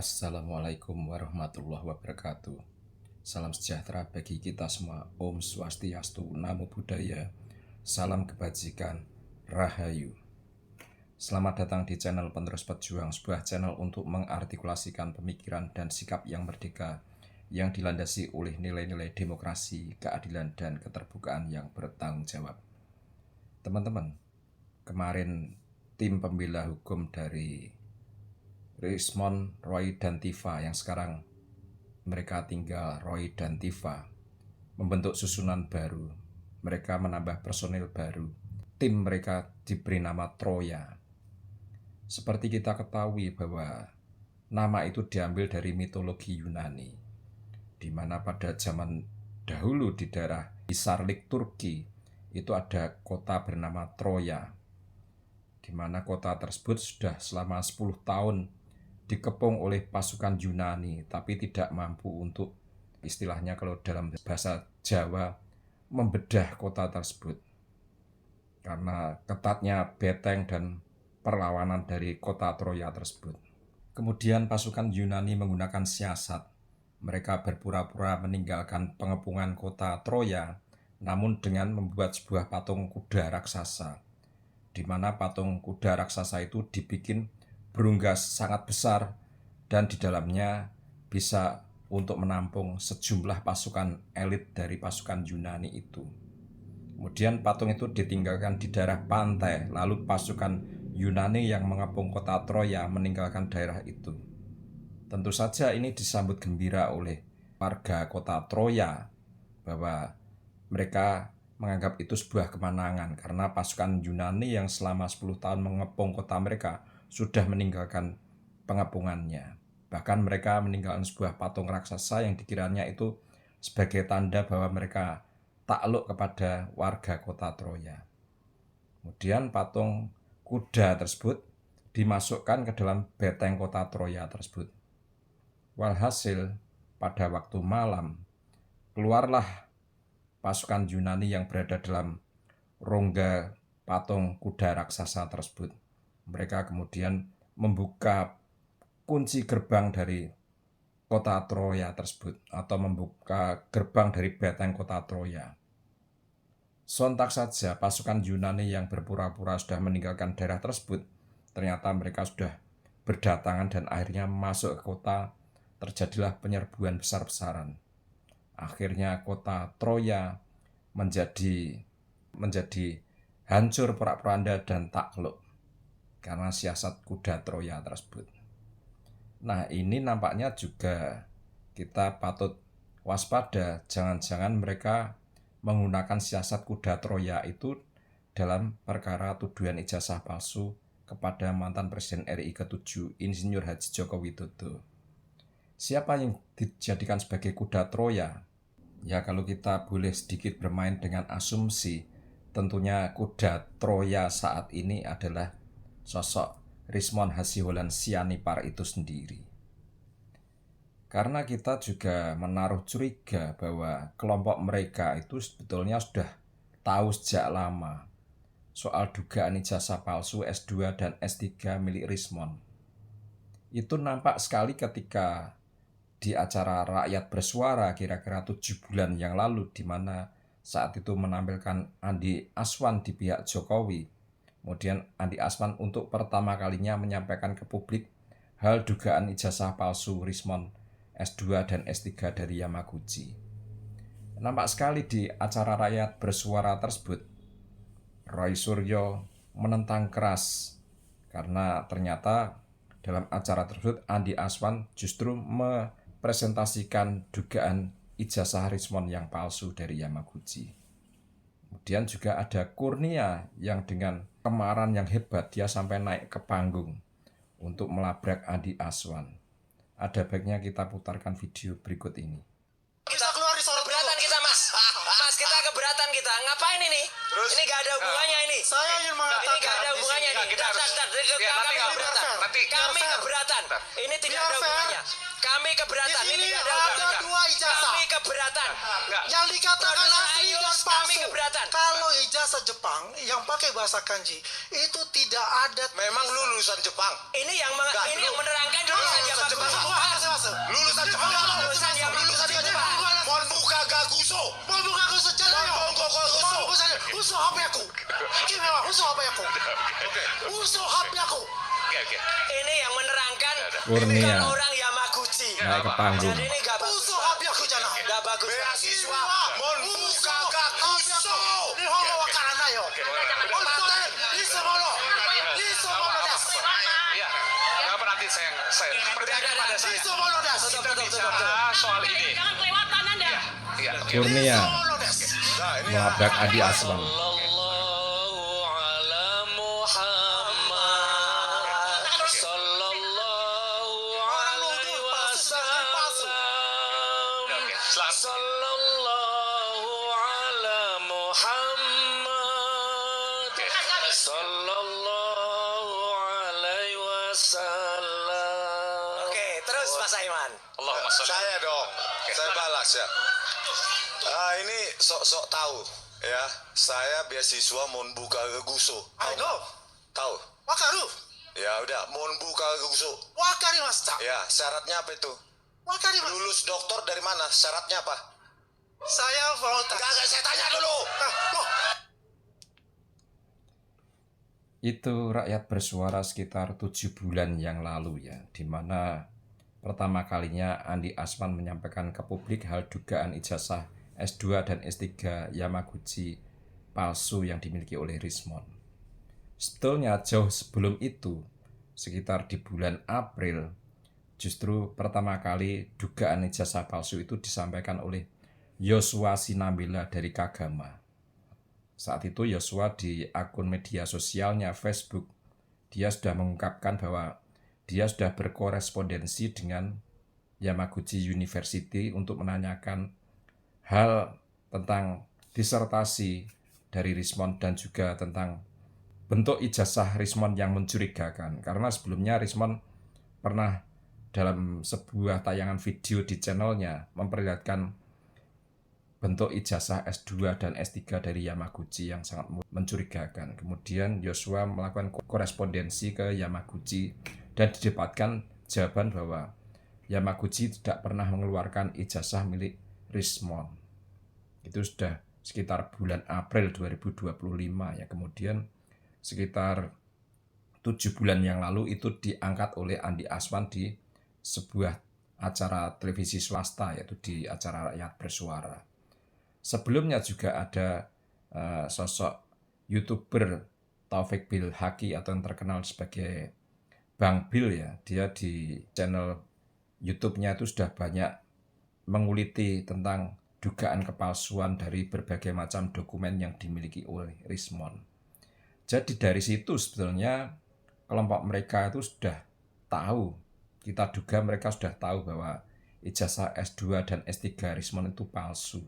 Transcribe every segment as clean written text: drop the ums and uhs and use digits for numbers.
Assalamualaikum warahmatullahi wabarakatuh. Salam sejahtera bagi kita semua. Om Swastiastu, Namo Buddhaya, salam kebajikan, Rahayu. Selamat datang di channel Penerus Pejuang, sebuah channel untuk mengartikulasikan pemikiran dan sikap yang merdeka, yang dilandasi oleh nilai-nilai demokrasi, keadilan, dan keterbukaan yang bertanggung jawab. Teman-teman, kemarin tim pembela hukum dari Rismond, Roy, dan Tifa yang sekarang mereka tinggal Roy dan Tifa membentuk susunan baru. Mereka menambah personil baru. Tim mereka diberi nama Troya. Seperti kita ketahui bahwa nama itu diambil dari mitologi Yunani, di mana pada zaman dahulu di daerah Hisarlik, Turki, itu ada kota bernama Troya, di mana kota tersebut sudah selama 10 tahun dikepung oleh pasukan Yunani, tapi tidak mampu untuk, istilahnya kalau dalam bahasa Jawa, membedah kota tersebut karena ketatnya beteng dan perlawanan dari kota Troya tersebut. Kemudian pasukan Yunani menggunakan siasat. Mereka berpura-pura meninggalkan pengepungan kota Troya, namun dengan membuat sebuah patung kuda raksasa, di mana patung kuda raksasa itu dibikin berunggas sangat besar dan di dalamnya bisa untuk menampung sejumlah pasukan elit dari pasukan Yunani itu. Kemudian patung itu ditinggalkan di daerah pantai, lalu pasukan Yunani yang mengepung kota Troya meninggalkan daerah itu. Tentu saja ini disambut gembira oleh warga kota Troya bahwa mereka menganggap itu sebuah kemenangan karena pasukan Yunani yang selama 10 tahun mengepung kota mereka sudah meninggalkan pengepungannya. Bahkan mereka meninggalkan sebuah patung raksasa yang dikiranya itu sebagai tanda bahwa mereka takluk kepada warga kota Troya. Kemudian patung kuda tersebut dimasukkan ke dalam beteng kota Troya tersebut. Walhasil pada waktu malam keluarlah pasukan Yunani yang berada dalam rongga patung kuda raksasa tersebut. Mereka kemudian membuka kunci gerbang dari kota Troya tersebut, atau membuka gerbang dari beteng kota Troya. Sontak saja pasukan Yunani yang berpura-pura sudah meninggalkan daerah tersebut, ternyata mereka sudah berdatangan dan akhirnya masuk ke kota. Terjadilah penyerbuan besar-besaran. Akhirnya kota Troya menjadi hancur porak-poranda dan takluk karena siasat kuda Troya tersebut. Nah, ini nampaknya juga kita patut waspada, jangan-jangan mereka menggunakan siasat kuda Troya itu dalam perkara tuduhan ijazah palsu kepada mantan Presiden RI ke-7 Insinyur Haji Joko Widodo. Siapa yang dijadikan sebagai kuda Troya? Ya, kalau kita boleh sedikit bermain dengan asumsi, tentunya kuda Troya saat ini adalah sosok Rismond Hasiholahan Sianipar itu sendiri. Karena kita juga menaruh curiga bahwa kelompok mereka itu sebetulnya sudah tahu sejak lama soal dugaan ijazah palsu S2 dan S3 milik Rismond. Itu nampak sekali ketika di acara Rakyat Bersuara kira-kira 7 bulan yang lalu, di mana saat itu menampilkan Andi Aswan di pihak Jokowi. Kemudian Andi Aswan untuk pertama kalinya menyampaikan ke publik hal dugaan ijazah palsu Rismond S2 dan S3 dari Yamaguchi. Nampak sekali di acara Rakyat Bersuara tersebut, Roy Suryo menentang keras karena ternyata dalam acara tersebut Andi Aswan justru presentasikan dugaan ijazah Rismond yang palsu dari Yamaguchi. Kemudian juga ada Kurnia yang dengan kemarahan yang hebat dia sampai naik ke panggung untuk melabrak Andi Aswan. Ada baiknya kita putarkan video berikut ini. Kita keluar di Solo keberatan kita, Mas. Mas, kita keberatan kita. Ngapain ini? Terus? Ini gak ada hubungannya ini. Saya ingin mengatakan ini gak ada hubungannya ini. Kami keberatan. Ini tidak ada hubungannya. Kami keberatan. Di sini Ini tidak ada ada hubungannya. dua ijazah. Kami keberatan. Yang dikatakan asli dan Kami palsu. keberatan. Kalau ijazah Jepang yang pakai bahasa kanji itu tidak ada. Memang lulusan Jepang. Ini yang menerangkan lulusan Jepang. Gusto! Membuka kusuk jalan yo. Usuk HP aku. Gimana? Usuk HP aku. Usuk HP aku. Oke. Ini yang menerangkan Kurnia. bukan orang Yamaguchi. Naik ke panggung. Jadi ini gak bagus. Usuk HP aku jangan. Gak bagus. Beasiswa membuka gak Gusto! Nihongo wakarana yo. Ontoren, isomono. Isomono desu. Iya. Nggak apa nanti saya percayakan pada saya. Isomono desu. Kita bicara soal ini. Jangan kelewatan Anda. Iya. Kurnia Isomono desu. Nah, ini menabrak Andi Aswan. Sallallahu ala Muhammad. Sallallahu alaihi wasallam. Oke, selamat. Sallallahu ala Muhammad. Sallallahu alaihi wasallam. Oke, terus Mas Aiman. Allahumma sholli. Saya dong, saya balas ya. Ini sok-sok tahu ya. Saya beasiswa Monbuka Guso. I know. Tahu? Wakaru. Ya udah, Monbuka Guso. Wakarimashita. Ya, syaratnya apa itu? Wakarimashita. Lulus doktor dari mana? Syaratnya apa? Saya mau Enggak, saya tanya dulu. Loh, Itu rakyat bersuara sekitar 7 bulan yang lalu ya, di mana pertama kalinya Andi Aswan menyampaikan ke publik hal dugaan ijazah S2 dan S3 Yamaguchi palsu yang dimiliki oleh Rismon. Sebetulnya jauh sebelum itu, sekitar di bulan April, justru pertama kali dugaan ijazah palsu itu disampaikan oleh Yoshua Sinambela dari Kagama. Saat itu Yoshua di akun media sosialnya Facebook, dia sudah mengungkapkan bahwa dia sudah berkorespondensi dengan Yamaguchi University untuk menanyakan hal tentang disertasi dari Rismon dan juga tentang bentuk ijazah Rismon yang mencurigakan. Karena sebelumnya Rismon pernah dalam sebuah tayangan video di channelnya memperlihatkan bentuk ijazah S2 dan S3 dari Yamaguchi yang sangat mencurigakan. Kemudian Yoshua melakukan korespondensi ke Yamaguchi dan didapatkan jawaban bahwa Yamaguchi tidak pernah mengeluarkan ijazah milik Rismon. Itu sudah sekitar bulan April 2025 ya. Kemudian sekitar 7 bulan yang lalu itu diangkat oleh Andi Aswan di sebuah acara televisi swasta, yaitu di acara Rakyat Bersuara. Sebelumnya juga ada sosok YouTuber Taufik Bilhaki atau yang terkenal sebagai Bang Bil ya. Dia di channel YouTube-nya itu sudah banyak menguliti tentang dugaan kepalsuan dari berbagai macam dokumen yang dimiliki oleh Rismon. Jadi dari situ sebetulnya kelompok mereka itu sudah tahu, kita duga mereka sudah tahu bahwa ijazah S2 dan S3 Rismon itu palsu.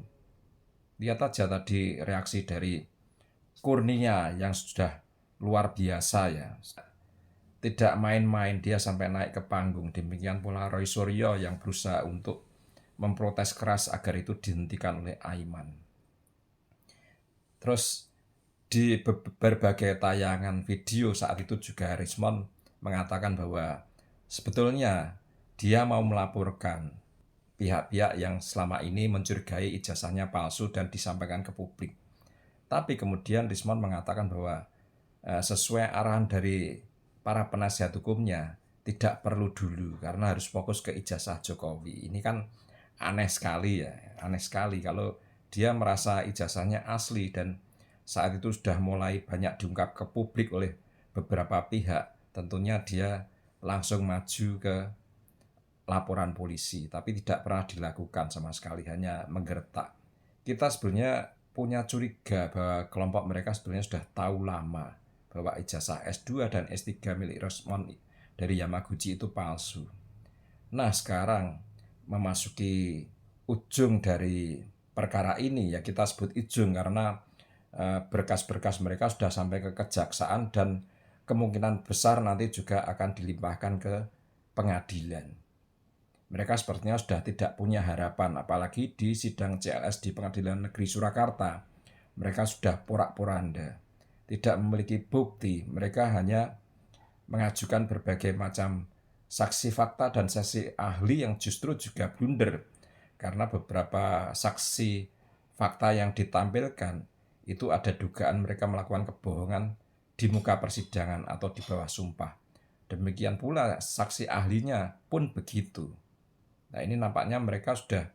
Lihat aja tadi reaksi dari Kurnia yang sudah luar biasa ya. Tidak main-main, dia sampai naik ke panggung. Demikian pula Roy Suryo yang berusaha untuk memprotes keras agar itu dihentikan oleh Aiman. Terus di berbagai tayangan video saat itu juga Rismon mengatakan bahwa sebetulnya dia mau melaporkan pihak-pihak yang selama ini mencurigai ijazahnya palsu dan disampaikan ke publik. Tapi kemudian Rismon mengatakan bahwa sesuai arahan dari para penasihat hukumnya tidak perlu dulu karena harus fokus ke ijazah Jokowi. Ini kan aneh sekali ya, aneh sekali kalau dia merasa ijazahnya asli dan saat itu sudah mulai banyak diungkap ke publik oleh beberapa pihak. Tentunya dia langsung maju ke laporan polisi, tapi tidak pernah dilakukan sama sekali, hanya menggertak. Kita sebenarnya punya curiga bahwa kelompok mereka sebenarnya sudah tahu lama bahwa ijazah S2 dan S3 milik Rismon dari Yamaguchi itu palsu. Nah sekarang memasuki ujung dari perkara ini ya, kita sebut ujung karena berkas-berkas mereka sudah sampai ke kejaksaan dan kemungkinan besar nanti juga akan dilimpahkan ke pengadilan. Mereka sepertinya sudah tidak punya harapan, apalagi di sidang CLS di Pengadilan Negeri Surakarta. Mereka sudah porak-poranda, tidak memiliki bukti, mereka hanya mengajukan berbagai macam saksi fakta dan saksi ahli yang justru juga blunder karena beberapa saksi fakta yang ditampilkan itu ada dugaan mereka melakukan kebohongan di muka persidangan atau di bawah sumpah. Demikian pula saksi ahlinya pun begitu. Nah, ini nampaknya mereka sudah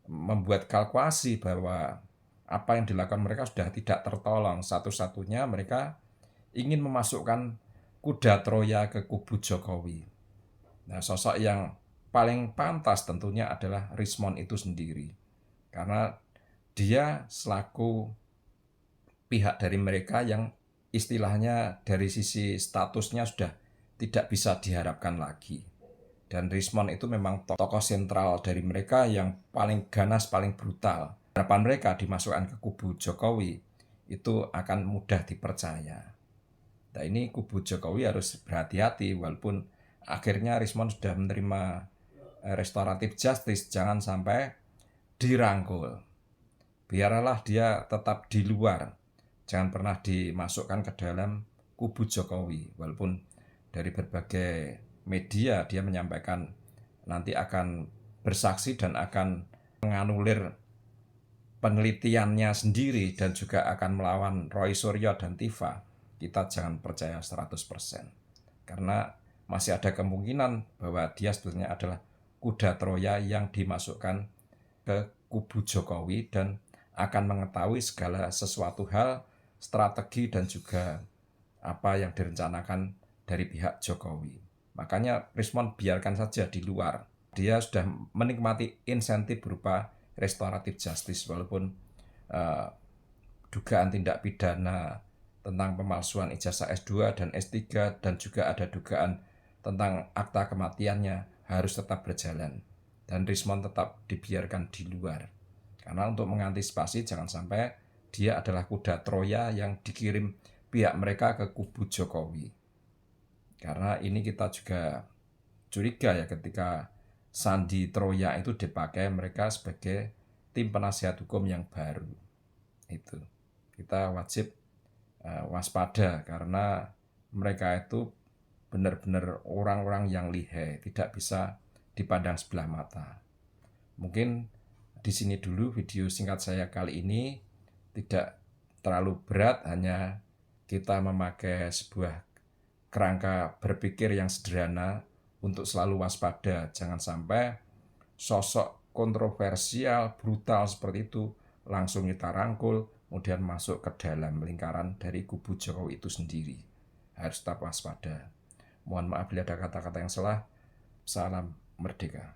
membuat kalkulasi bahwa apa yang dilakukan mereka sudah tidak tertolong. Satu-satunya mereka ingin memasukkan kuda Troya ke kubu Jokowi. Nah, sosok yang paling pantas tentunya adalah Rismond itu sendiri. Karena dia selaku pihak dari mereka yang istilahnya dari sisi statusnya sudah tidak bisa diharapkan lagi. Dan Rismond itu memang tokoh sentral dari mereka yang paling ganas, paling brutal. Harapan mereka dimasukkan ke kubu Jokowi itu akan mudah dipercaya. Nah, ini kubu Jokowi harus berhati-hati walaupun akhirnya Rismond sudah menerima restoratif justice, jangan sampai dirangkul. Biarlah dia tetap di luar, jangan pernah dimasukkan ke dalam kubu Jokowi. Walaupun dari berbagai media dia menyampaikan nanti akan bersaksi dan akan menganulir penelitiannya sendiri dan juga akan melawan Roy Suryo dan Tiva, kita jangan percaya 100%. Karena masih ada kemungkinan bahwa dia sebetulnya adalah kuda Troya yang dimasukkan ke kubu Jokowi dan akan mengetahui segala sesuatu hal, strategi dan juga apa yang direncanakan dari pihak Jokowi. Makanya Rismond biarkan saja di luar. Dia sudah menikmati insentif berupa restoratif justice walaupun dugaan tindak pidana tentang pemalsuan ijazah S2 dan S3 dan juga ada dugaan tentang akta kematiannya harus tetap berjalan dan Rismond tetap dibiarkan di luar karena untuk mengantisipasi jangan sampai dia adalah kuda Troya yang dikirim pihak mereka ke kubu Jokowi. Karena ini kita juga curiga ya ketika sandi Troya itu dipakai mereka sebagai tim penasihat hukum yang baru. Itu kita wajib waspada karena mereka itu benar-benar orang-orang yang lihai, tidak bisa dipandang sebelah mata. Mungkin di sini dulu video singkat saya kali ini, tidak terlalu berat, hanya kita memakai sebuah kerangka berpikir yang sederhana untuk selalu waspada. Jangan sampai sosok kontroversial, brutal seperti itu langsung kita rangkul, kemudian masuk ke dalam lingkaran dari kubu Jokowi itu sendiri. Harus tetap waspada. Mohon maaf bila ada kata-kata yang salah. Salam merdeka.